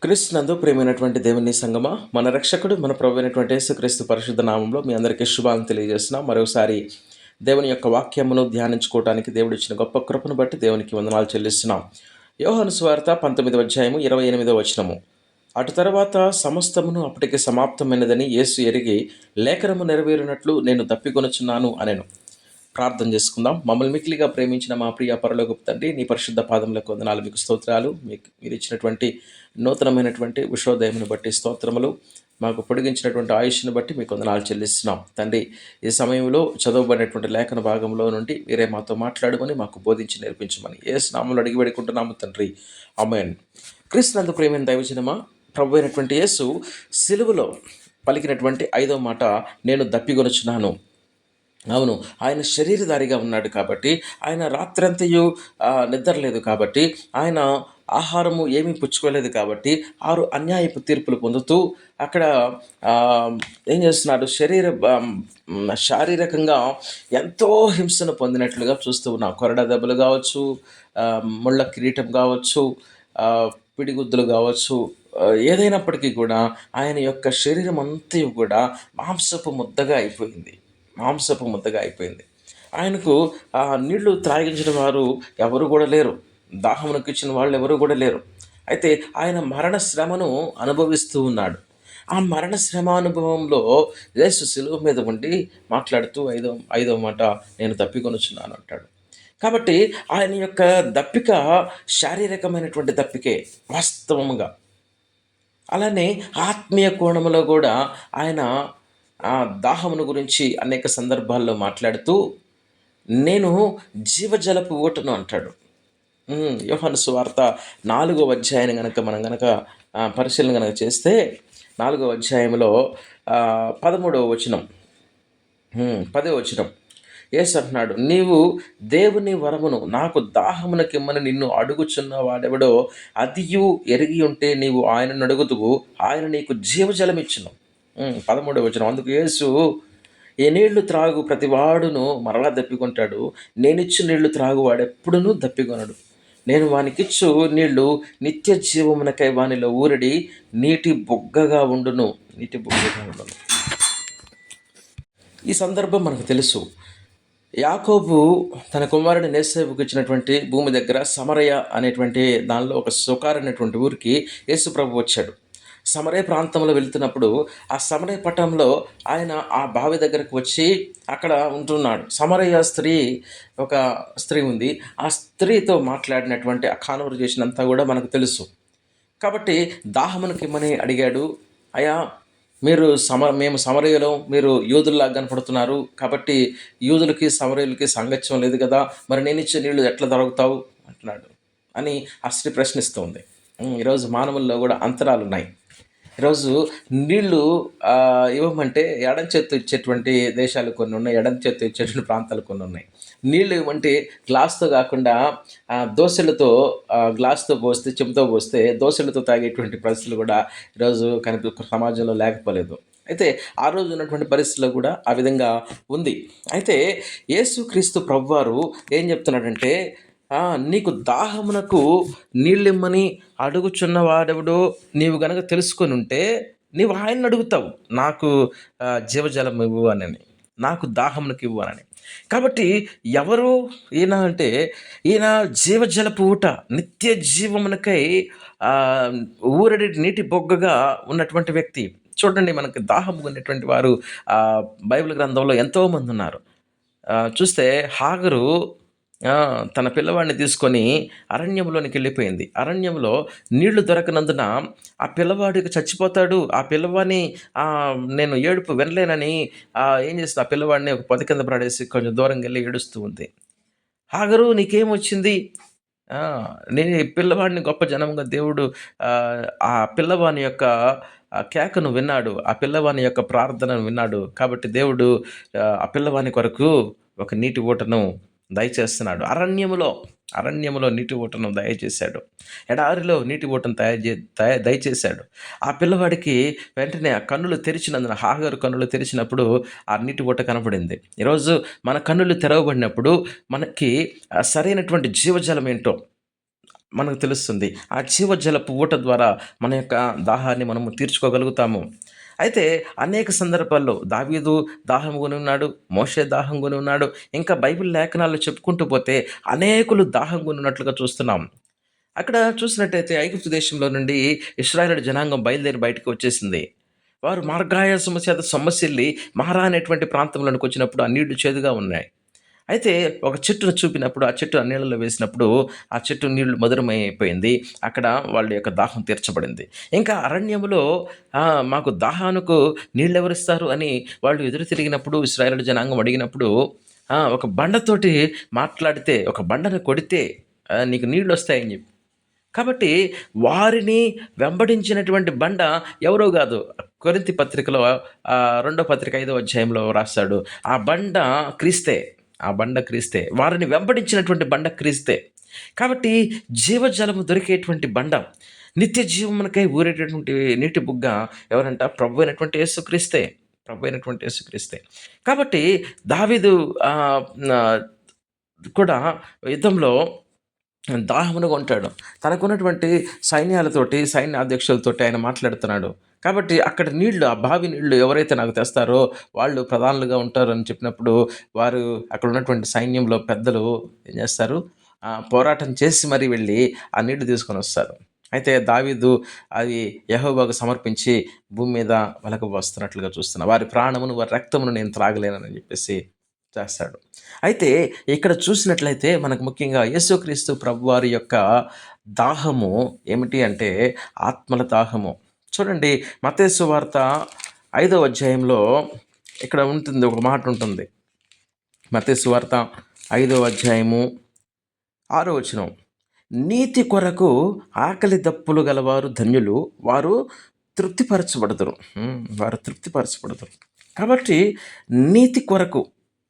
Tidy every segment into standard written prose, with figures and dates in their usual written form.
క్రీస్తునందు ప్రియమైనటువంటి దేవుని సంగమా, మన రక్షకుడు మన ప్రభు అయినటువంటి యేసుక్రీస్తు పరిశుద్ధ నామంలో మీ అందరికీ శుభాలను తెలియజేస్తున్నాం. మరోసారి దేవుని యొక్క వాక్యమును ధ్యానించుకోవడానికి దేవుడు ఇచ్చిన గొప్ప కృపను బట్టి దేవునికి వందనాలు చెల్లిస్తున్నాం. యోహాను సువార్త 19వ అధ్యాయము 28వ వచనము. అటు తర్వాత సమస్తమును అప్పటికి సమాప్తమైనదని యేసు ఎరిగి లేఖనము నెరవేరినట్లు నేను తప్పికొనుచున్నాను అనెను. ప్రార్థన చేసుకుందాం. మమ్మల్ని మిక్కిలిగా ప్రేమించిన మా ప్రియ పరలోకపు తండ్రి, నీ పరిశుద్ధ పాదములకు వందనాలు, మీకు స్తోత్రాలు. మీరు ఇచ్చినటువంటి నూతనమైనటువంటి ఉషోదయమును బట్టి స్తోత్రములు, మాకు పొడిగించినటువంటి ఆయుష్ను బట్టి మీకు వందనాలు చెల్లిస్తున్నాం. తండ్రి, ఈ సమయంలో చదవబడినటువంటి లేఖన భాగంలో నుండి మీరే మాతో మాట్లాడమని, మాకు బోధించి నేర్పించమని యేసు నామములో అడిగి వేడుకుంటున్నాము తండ్రి, ఆమేన్. క్రీస్తునందు ప్రేమైన దైవజనమా, ప్రభు అయినటువంటి యేసు సిలువలో పలికినటువంటి 5వ మాట, నేను దప్పిగొనుచున్నాను. అవును, ఆయన శరీరధారిగా ఉన్నాడు కాబట్టి, ఆయన రాత్రంతయు నిద్రలేదు కాబట్టి, ఆయన ఆహారము ఏమీ పుచ్చుకోలేదు కాబట్టి, 6 అన్యాయపు తీర్పులు పొందుతూ అక్కడ ఏం చేస్తున్నాడు, శారీరకంగా ఎంతో హింసను పొందినట్లుగా చూస్తూ ఉన్నాం. కొరడా దెబ్బలు కావచ్చు, ముళ్ళ కిరీటం కావచ్చు, పిడిగుద్దులు కావచ్చు, ఏదైనప్పటికీ కూడా ఆయన యొక్క శరీరం అంతా కూడా మాంసపు ముద్దగా అయిపోయింది. ఆయనకు నీళ్లు త్రాగించిన వారు ఎవరు కూడా లేరు, దాహమునకు ఇచ్చిన వాళ్ళు ఎవరు కూడా లేరు. అయితే ఆయన మరణ శ్రమను అనుభవిస్తూ ఉన్నాడు. ఆ మరణ శ్రమ అనుభవంలో యేసు శిలువ మీద ఉండి మాట్లాడుతూ ఐదవ మాట, నేను తప్పికొనుచున్నాను అంటాడు. కాబట్టి ఆయన యొక్క దప్పిక శారీరకమైనటువంటి దప్పికే వాస్తవముగా. అలానే ఆత్మీయ కోణములో కూడా ఆయన దాహమును గురించి అనేక సందర్భాల్లో మాట్లాడుతూ, నేను జీవజలపు ఊటను అంటాడు. యోహాను సువార్త 4వ అధ్యాయాన్ని మనం గనక పరిశీలన గనక చేస్తే, 4వ అధ్యాయంలో 13వ వచనం, 10వ వచనం, యేసు అంటున్నాడు, నీవు దేవుని వరమును నాకు దాహమునకిమ్మని నిన్ను అడుగుచున్న వాడెవడో అదియు ఎరిగి ఉంటే నీవు ఆయనను అడుగుతువు, ఆయన నీకు జీవజలమిచ్చును. 13వ వచనం, అందుకు యేసు, ఏ నీళ్లు త్రాగు ప్రతివాడును మరలా దప్పికొంటాడు, నేనిచ్చు నీళ్లు త్రాగు వాడెప్పుడునూ దప్పికొనడు. నేను వానికిచ్చు నీళ్లు నిత్య జీవమునకై వానిలో ఊరడి నీటి బుగ్గగా ఉండును. ఈ సందర్భం మనకు తెలుసు. యాకోబు తన కుమారుని నేసేపుకు ఇచ్చినటువంటి భూమి దగ్గర సమరయ అనేటువంటి దానిలో ఒక సుకార్ అనేటువంటి ఊరికి యేసు ప్రభు వచ్చాడు. సమరయ ప్రాంతంలో వెళ్తున్నప్పుడు ఆ సమరయ పట్టణంలో ఆయన ఆ బావి దగ్గరకు వచ్చి అక్కడ ఉంటున్నాడు. సమరయ ఒక స్త్రీ ఉంది. ఆ స్త్రీతో మాట్లాడినటువంటి ఆ కాన్వర్జేషన్ అంతా కూడా మనకు తెలుసు. కాబట్టి దాహమునకి ఇమ్మని అడిగాడు. అయ్యా, మేము సమరయలో, మీరు యూదుల్లాగా కనపడుతున్నారు, కాబట్టి యూదులకి సమరయులకి సాంగత్యం లేదు కదా, మరి నేను ఇచ్చే నీళ్లు ఎట్లా దొరుకుతావు అంటున్నాడు అని ఆ స్త్రీ ప్రశ్నిస్తుంది. ఈరోజు మానవుల్లో కూడా అంతరాలు ఉన్నాయి. ఈరోజు నీళ్లు ఇవ్వమంటే ఎడం చేత్తో ఇచ్చేటువంటి దేశాలు కొన్ని ఉన్నాయి, ఎడం చేత్తో ఇచ్చేటువంటి ప్రాంతాలు కొన్ని ఉన్నాయి. నీళ్ళు ఇవ్వమంటే గ్లాస్తో కాకుండా దోశలతో, గ్లాస్తో పోస్తే, చెంబుతో పోస్తే దోశలతో తాగేటువంటి పరిస్థితులు కూడా ఈరోజు సమాజంలో లేకపోలేదు. అయితే ఆ రోజు ఉన్నటువంటి పరిస్థితుల్లో కూడా ఆ విధంగా ఉంది. అయితే యేసుక్రీస్తు ప్రభువారు ఏం చెప్తున్నాడంటే, నీకు దాహమునకు నీళ్ళిమ్మని అడుగుచున్న వాడెవడో నీవు గనక తెలుసుకొని ఉంటే నీవు ఆయన్ని అడుగుతావు, నాకు జీవజలం ఇవ్వు అని, నాకు దాహమునకు ఇవ్వు అని. కాబట్టి ఎవరు ఈయన అంటే, ఈయన జీవజలపు ఊట, నిత్య జీవమునకై ఊరడి నీటి బొగ్గగా ఉన్నటువంటి వ్యక్తి. చూడండి, మనకి దాహం ఉన్నటువంటి వారు బైబిల్ గ్రంథంలో ఎంతోమంది ఉన్నారు. చూస్తే హాగరు తన పిల్లవాడిని తీసుకొని అరణ్యంలోనికి వెళ్ళిపోయింది. అరణ్యంలో నీళ్లు దొరకనందున ఆ పిల్లవాడికి చచ్చిపోతాడు. ఆ పిల్లవాడిని నేను ఏడుపు వినలేనని ఏం చేస్తుంది, ఆ పిల్లవాడిని ఒక పొద కింద పడేసి కొంచెం దూరంగా వెళ్ళి ఏడుస్తూ ఉంది. హాగరు, నీకేమొచ్చింది? నేను ఈ పిల్లవాడిని గొప్ప జనంగా దేవుడు ఆ పిల్లవాని యొక్క కేకను విన్నాడు, ఆ పిల్లవాని యొక్క ప్రార్థనను విన్నాడు. కాబట్టి దేవుడు ఆ పిల్లవాని కొరకు ఒక నీటి ఊటను దయచేస్తున్నాడు. అరణ్యములో నీటి ఊటను దయచేశాడు. ఎడారిలో నీటి ఊటను దయచేశాడు. ఆ పిల్లవాడికి వెంటనే ఆ కన్నులు తెరిచినందున, హాగరు కన్నులు తెరిచినప్పుడు ఆ నీటి ఊట కనపడింది. ఈరోజు మన కన్నులు తెరవబడినప్పుడు మనకి సరైనటువంటి జీవజలం ఏంటో, మనకు తెలుస్తుంది. ఆ జీవజలపు ఊట ద్వారా మన యొక్క దాహాన్ని మనము తీర్చుకోగలుగుతాము. అయితే అనేక సందర్భాల్లో దావీదు దాహం కొని ఉన్నాడు, మోషే దాహం కొని ఉన్నాడు. ఇంకా బైబిల్ లేఖనాల్లో చెప్పుకుంటూ పోతే అనేకులు దాహం కొని ఉన్నట్లుగా చూస్తున్నాం. అక్కడ చూసినట్టయితే ఐగుప్తు దేశంలో నుండి ఇశ్రాయేలు జనాంగం బయలుదేరి బయటకు వచ్చేసింది. వారు మార్గాయాసము చేత సొమ్మసిల్లి మహరా అనేటువంటి ప్రాంతంలోనికి వచ్చినప్పుడు ఆ నీళ్లు చేదుగా ఉన్నాయి. అయితే ఒక చెట్టును చూపినప్పుడు, ఆ చెట్టు ఆ నీళ్ళలో వేసినప్పుడు, ఆ చెట్టు నీళ్లు మధురమైపోయింది. అక్కడ వాళ్ళ యొక్క దాహం తీర్చబడింది. ఇంకా అరణ్యములో మాకు దాహానికి నీళ్ళెవరిస్తారు అని వాళ్ళు ఎదురు తిరిగినప్పుడు, ఇశ్రాయేలు జనాంగం అడిగినప్పుడు, ఒక బండతోటి మాట్లాడితే, ఒక బండను కొడితే నీకు నీళ్ళొస్తాయని చెప్పి. కాబట్టి వారిని వెంబడించినటువంటి బండ ఎవరో గాదు. కొరింథీ పత్రికలో రెండో పత్రిక 5వ అధ్యాయంలో రాస్తాడు. ఆ బండ క్రీస్తే. ఆ బండ క్రీస్తే. వారిని వెంబడించినటువంటి బండ క్రీస్తే. కాబట్టి జీవజలము దొరికేటువంటి బండ, నిత్య జీవమునకై ఊరేటటువంటి నీటి బుగ్గ ఎవరంట? ప్రభువైనటువంటి యేసుక్రీస్తే. ప్రభువైనటువంటి యేసుక్రీస్తే. కాబట్టి దావీదు ఆహ్, ఆహ్, కూడా యుద్ధంలో దాహమునగా ఉంటాడు. తనకున్నటువంటి సైన్యాలతోటి, సైన్యాధ్యక్షులతోటి ఆయన మాట్లాడుతున్నాడు. కాబట్టి అక్కడ నీళ్లు, ఆ బావి నీళ్లు ఎవరైతే నాకు తెస్తారో వాళ్ళు ప్రధానులుగా ఉంటారని చెప్పినప్పుడు, వారు అక్కడ ఉన్నటువంటి సైన్యంలో పెద్దలు ఏం చేస్తారు? పోరాటం చేసి మరీ వెళ్ళి ఆ నీళ్లు తీసుకొనొస్తారు. అయితే దావీదు అది యెహోవాకు సమర్పించి భూమి మీద వెలకబోస్తున్నట్లుగా చూస్తున్నాం. వారి ప్రాణమును, వారి రక్తమును నేను త్రాగలేనని చెప్పేసి చేస్తాడు. అయితే ఇక్కడ చూసినట్లయితే మనకు ముఖ్యంగా యేసుక్రీస్తు ప్రభువారి యొక్క దాహము ఏమిటి అంటే ఆత్మల దాహము. చూడండి, మత్తయి సువార్త 5వ అధ్యాయంలో ఇక్కడ ఉంటుంది, ఒక మాట ఉంటుంది. మత్తయి సువార్త 5వ అధ్యాయము 6వ వచనం. నీతి కొరకు ఆకలి దప్పులు గలవారు ధన్యులు, వారు తృప్తిపరచబడుదురు. వారు తృప్తిపరచబడుదురు. కాబట్టి నీతి కొరకు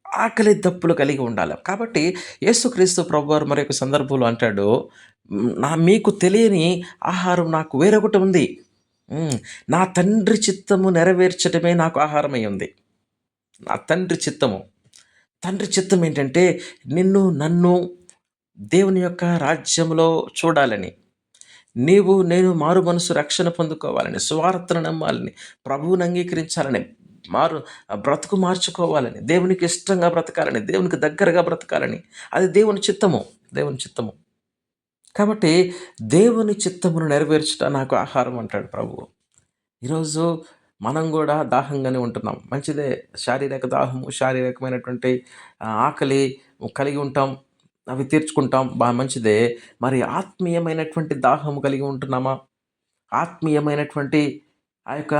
ఆకలి దప్పులు కలిగి ఉండాలి. కాబట్టి యేసుక్రీస్తు ప్రభువారు మరొక సందర్భంలో అంటాడు, మీకు తెలియని ఆహారం నాకు వేరొకటి ఉంది. నా తండ్రి చిత్తము నెరవేర్చటమే నాకు ఆహారమై ఉంది. నా తండ్రి చిత్తము. తండ్రి చిత్తం ఏంటంటే నిన్ను, నన్ను దేవుని యొక్క రాజ్యంలో చూడాలని, నీవు నేను మారు మనసు రక్షణ పొందుకోవాలని, సువార్తను నమ్మాలని, ప్రభువుని అంగీకరించాలని, బ్రతుకు మార్చుకోవాలని, దేవునికి ఇష్టంగా బ్రతకాలని, దేవునికి దగ్గరగా బ్రతకాలని, అది దేవుని చిత్తము. దేవుని చిత్తము. కాబట్టి దేవుని చిత్తమును నెరవేర్చుట నాకు ఆహారం అంటాడు ప్రభువు. ఈరోజు మనం కూడా దాహంగానే ఉంటున్నాం. మంచిదే, శారీరక దాహము, శారీరకమైనటువంటి ఆకలి కలిగి ఉంటాం, అవి తీర్చుకుంటాం, మంచిదే. మరి ఆత్మీయమైనటువంటి దాహము కలిగి ఉంటున్నామా? ఆత్మీయమైనటువంటి ఆ యొక్క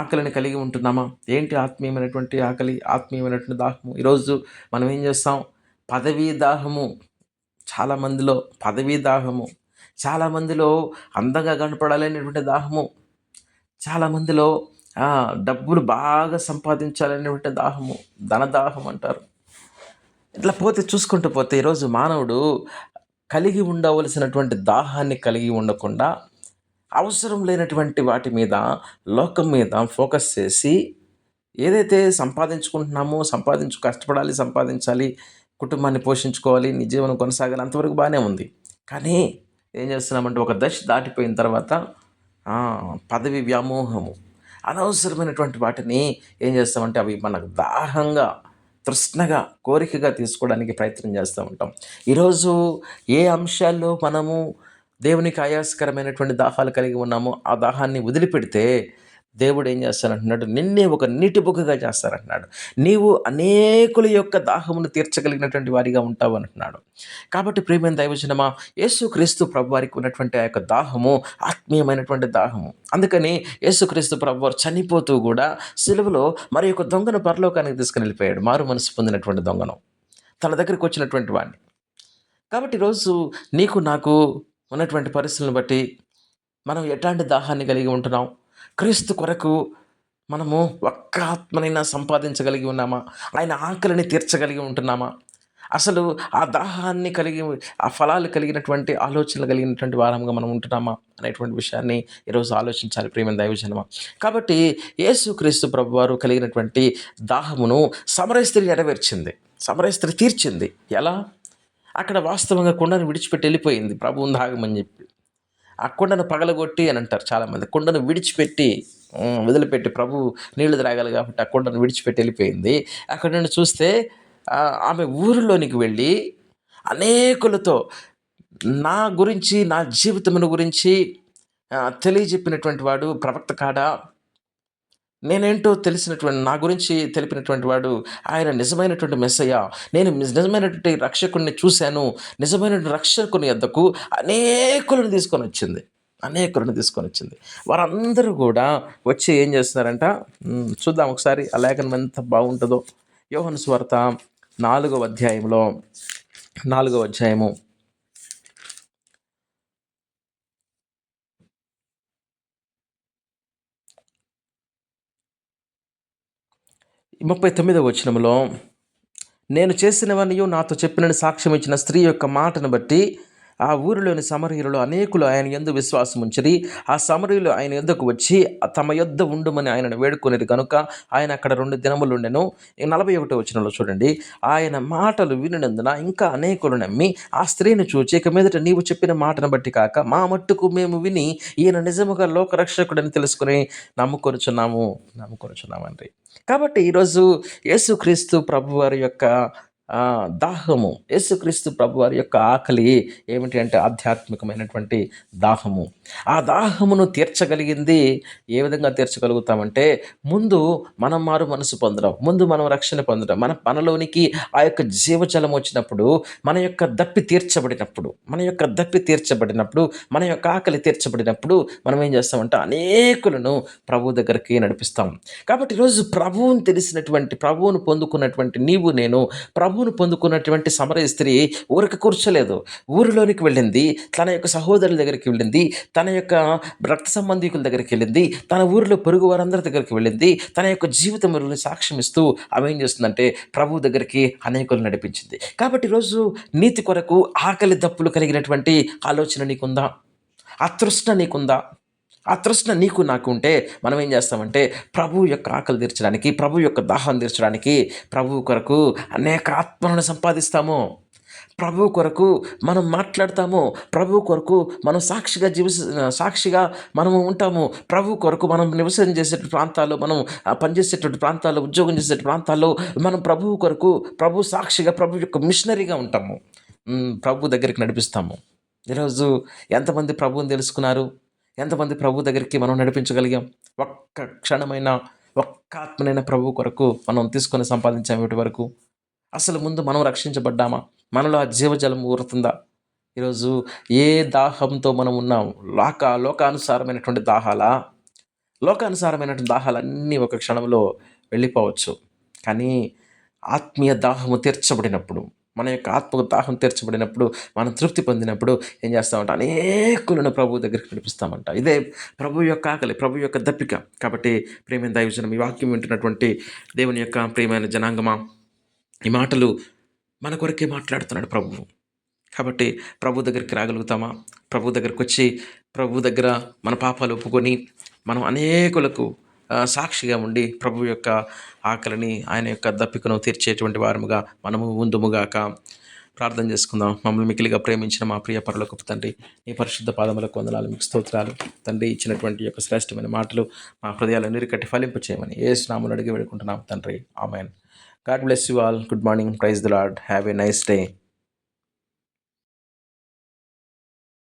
ఆకలిని కలిగి ఉంటున్నామా? ఏంటి ఆత్మీయమైనటువంటి ఆకలి, ఆత్మీయమైనటువంటి దాహము? ఈరోజు మనం ఏం చేస్తాం? పదవీ దాహము. చాలామందిలో పదవీ దాహము, చాలామందిలో అందంగా కనపడాలనేటువంటి దాహము, చాలామందిలో డబ్బులు బాగా సంపాదించాలనేటువంటి దాహము, ధనదాహం అంటారు. ఇట్లా చూసుకుంటూ పోతే ఈరోజు మానవుడు కలిగి ఉండవలసినటువంటి దాహాన్ని కలిగి ఉండకుండా అవసరం లేనటువంటి వాటి మీద, లోకం మీద ఫోకస్ చేసి ఏదైతే సంపాదించుకుంటున్నామో, కష్టపడాలి, సంపాదించాలి, కుటుంబాన్ని పోషించుకోవాలి, నీ జీవనం కొనసాగాలి, అంతవరకు బాగానే ఉంది. కానీ ఏం చేస్తున్నామంటే ఒక దశ దాటిపోయిన తర్వాత పదవి వ్యామోహము, అనవసరమైనటువంటి వాటిని ఏం చేస్తామంటే అవి మనకు దాహంగా, తృష్ణగా, కోరికగా తీసుకోవడానికి ప్రయత్నం చేస్తూ ఉంటాం. ఈరోజు ఏ అంశాల్లో మనము దేవునికి ఆయాసకరమైనటువంటి దాహాలు కలిగి ఉన్నామో ఆ దాహాన్ని వదిలిపెడితే దేవుడు ఏం చేస్తానంటున్నాడు? నిన్నే ఒక నీటి బుగ్గగా చేస్తానంటున్నాడు. నీవు అనేకుల యొక్క దాహమును తీర్చగలిగినటువంటి వారిగా ఉంటావు అంటున్నాడు. కాబట్టి ప్రియమైన దైవజనమా, యేసుక్రీస్తు ప్రభువారికి ఉన్నటువంటి ఆ యొక్క దాహము ఆత్మీయమైనటువంటి దాహము. అందుకని యేసుక్రీస్తు ప్రభువారు చనిపోతూ కూడా సిలువలో మరి ఒక దొంగను పరలోకానికి తీసుకుని వెళ్ళిపోయాడు. మారు మనసు పొందినటువంటి దొంగను, తన దగ్గరికి వచ్చినటువంటి వాడిని. కాబట్టి ఈరోజు నీకు నాకు ఉన్నటువంటి పరిస్థితులను బట్టి మనం ఎట్లాంటి దాహాన్ని కలిగి ఉంటున్నాం? క్రీస్తు కొరకు మనము ఒక్క ఆత్మనైనా సంపాదించగలిగి ఉన్నామా? ఆయన ఆకలిని తీర్చగలిగి ఉంటున్నామా? అసలు ఆ దాహాన్ని కలిగి, ఆ ఫలాలు కలిగినటువంటి ఆలోచనలు కలిగినటువంటి వారంగా మనం ఉంటున్నామా అనేటువంటి విషయాన్ని ఈరోజు ఆలోచించాలి ప్రియమైన దైవజనమా. కాబట్టి యేసుక్రీస్తు ప్రభువారు కలిగినటువంటి దాహమును సమరయ స్త్రీ నెరవేర్చింది, సమరయ స్త్రీ తీర్చింది. ఎలా? అక్కడ వాస్తవంగా కుండను విడిచిపెట్టి వెళ్ళిపోయింది ప్రభువుని ఆగమని చెప్పి. ఆ కుండను పగలగొట్టి అని అంటారు చాలామంది. కుండను విడిచిపెట్టి వదిలిపెట్టి ప్రభు నీళ్లు త్రాగాలి కాబట్టి ఆ కుండను విడిచిపెట్టి వెళ్ళిపోయింది. అక్కడ నుండి చూస్తే ఆమె ఊరిలోనికి వెళ్ళి అనేకులతో నా గురించి, నా జీవితమును గురించి తెలియజెప్పినటువంటి వాడు ప్రవక్త కాడా? నేనేంటో తెలిసినటువంటి నా గురించి తెలిపినటువంటి వాడు ఆయన నిజమైనటువంటి మెస్సయ్య. నేను నిజమైనటువంటి రక్షకుడిని చూశాను. నిజమైనటువంటి రక్షకుని యొద్దకు అనేకులను తీసుకొనొచ్చింది. వారందరూ కూడా వచ్చి ఏం చేస్తున్నారంట, చూద్దాం ఒకసారి ఆ లేఖనం ఎంత బాగుంటుందో. యోహాను సువార్త 4వ అధ్యాయంలో 4వ అధ్యాయము 39వ వచనంలో, నేను చేసినవనియు నాతో చెప్పినని సాక్ష్యం ఇచ్చిన స్త్రీ యొక్క మాటను బట్టి ఆ ఊరిలోని సమరయులలో అనేకులు ఆయన యందు విశ్వాసం ఉంచిరి. ఆ సమరయులు ఆయన యొద్దకు వచ్చి తమ యొద్ద ఉండుమని ఆయనను వేడుకొనిరి కనుక ఆయన అక్కడ 2 దినములు ఉండెను. 41వ వచనంలో చూడండి, ఆయన మాటలు వినినందున ఇంకా అనేకులు నమ్మి ఆ స్త్రీని చూచి, ఇక మీదట నీవు చెప్పిన మాటను బట్టి కాక మా మట్టుకు మేము విని ఈయన నిజముగా లోకరక్షకుడని తెలుసుకుని నమ్ముకొనుచున్నామండి. కాబట్టి ఈరోజు యేసుక్రీస్తు ప్రభువారి యొక్క దాహము, యేసుక్రీస్తు ప్రభువారి యొక్క ఆకలి ఏమిటి అంటే ఆధ్యాత్మికమైనటువంటి దాహము. ఆ దాహమును తీర్చగలిగింది ఏ విధంగా తీర్చగలుగుతామంటే, ముందు మనం మారు మనసు పొందడం, ముందు మనం రక్షణ పొందడం, మనలోనికి ఆ యొక్క జీవజలం వచ్చినప్పుడు, మన యొక్క దప్పి తీర్చబడినప్పుడు, మన యొక్క ఆకలి తీర్చబడినప్పుడు మనం ఏం చేస్తామంటే అనేకులను ప్రభు దగ్గరికి నడిపిస్తాం. కాబట్టి ఈరోజు ప్రభువును పొందుకున్నటువంటి నీవు నేను, ప్రభువును పొందుకున్నటువంటి సమరయ స్త్రీ ఊరికి కూర్చోలేదు. ఊరిలోనికి వెళ్ళింది, తన యొక్క సహోదరుల దగ్గరికి వెళ్ళింది, తన యొక్క రక్త సంబంధికుల దగ్గరికి వెళ్ళింది, తన ఊరిలో పొరుగు వారందరి దగ్గరికి వెళ్ళింది. తన యొక్క జీవితంలో సాక్ష్యం ఇస్తూ ఆమె ఏం చేస్తుందంటే ప్రభు దగ్గరికి అనేకులు నడిపించింది. కాబట్టి ఈరోజు నీతి కొరకు ఆకలి దప్పులు కలిగినటువంటి ఆలోచన నీకుందా? ఆ తృష్ణ నీకుందా? ఆ తృష్ణ నీకు నాకు ఉంటే మనం ఏం చేస్తామంటే ప్రభు యొక్క ఆకలి తీర్చడానికి, ప్రభు యొక్క దాహం తీర్చడానికి ప్రభు కొరకు అనేక ఆత్మలను సంపాదిస్తాము. ప్రభు కొరకు మనం మాట్లాడతాము. ప్రభు కొరకు మనం సాక్షిగా మనము ఉంటాము. ప్రభు కొరకు మనం నివసం చేసే ప్రాంతాల్లో, మనం పనిచేసేటువంటి ప్రాంతాల్లో, ఉద్యోగం చేసే ప్రాంతాల్లో మనం ప్రభు కొరకు, ప్రభు సాక్షిగా, ప్రభు యొక్క మిషనరీగా ఉంటాము. ప్రభు దగ్గరికి నడిపిస్తాము. ఈరోజు ఎంతమంది ప్రభువుని తెలుసుకున్నారు? ఎంతమంది ప్రభు దగ్గరికి మనం నడిపించగలిగాం? ఒక్క క్షణమైన, ఒక్క ఆత్మనైన ప్రభు కొరకు మనం తీసుకొని సంపాదించాము వీటి వరకు? అసలు ముందు మనం రక్షించబడ్డామా? మనలో ఆ జీవజలం ఊరుతుందా? ఈరోజు ఏ దాహంతో మనం ఉన్నాం? లోకానుసారమైనటువంటి దాహాలన్నీ ఒక క్షణంలో వెళ్ళిపోవచ్చు. కానీ ఆత్మీయ దాహము తీర్చబడినప్పుడు, మన యొక్క ఆత్మకు దాహం తీర్చబడినప్పుడు, మనం తృప్తి పొందినప్పుడు ఏం చేస్తామంటే అనేకులను ప్రభు దగ్గరికి నడిపిస్తామంట. ఇదే ప్రభు యొక్క ఆకలి, ప్రభు యొక్క దప్పిక. కాబట్టి ప్రియమైన దైవజనం, ఈ వాక్యం వింటున్నటువంటి దేవుని యొక్క ప్రియమైన జనాంగమా, ఈ మాటలు మన కొరకే మాట్లాడుతున్నాడు ప్రభువు. కాబట్టి ప్రభు దగ్గరికి రాగలుగుతామా? ప్రభు దగ్గరికి వచ్చి ప్రభు దగ్గర మన పాపాలు ఒప్పుకొని మనం అనేకులకు సాక్షిగా ఉండి ప్రభు యొక్క ఆకలిని, ఆయన యొక్క దప్పికను తీర్చేటువంటి వారముగా మనము ఉందుముగాక. ప్రార్థన చేసుకుందాం. మమ్మల్ని మికిలిగా ప్రేమించిన మా ప్రియ పరలోకపు తండ్రి, నీ పరిశుద్ధ పాదములకు వందనాలు, మీకు స్తోత్రాలు తండ్రి. ఇచ్చినటువంటి యొక్క శ్రేష్టమైన మాటలు మా హృదయాలను నీరుకట్టి ఫలింపు చేయమని యేసు నామములో అడిగి వేడుకుంటున్నాం తండ్రి. ఆమేన్. God bless you all. Good morning. Praise the Lord. Have a nice day.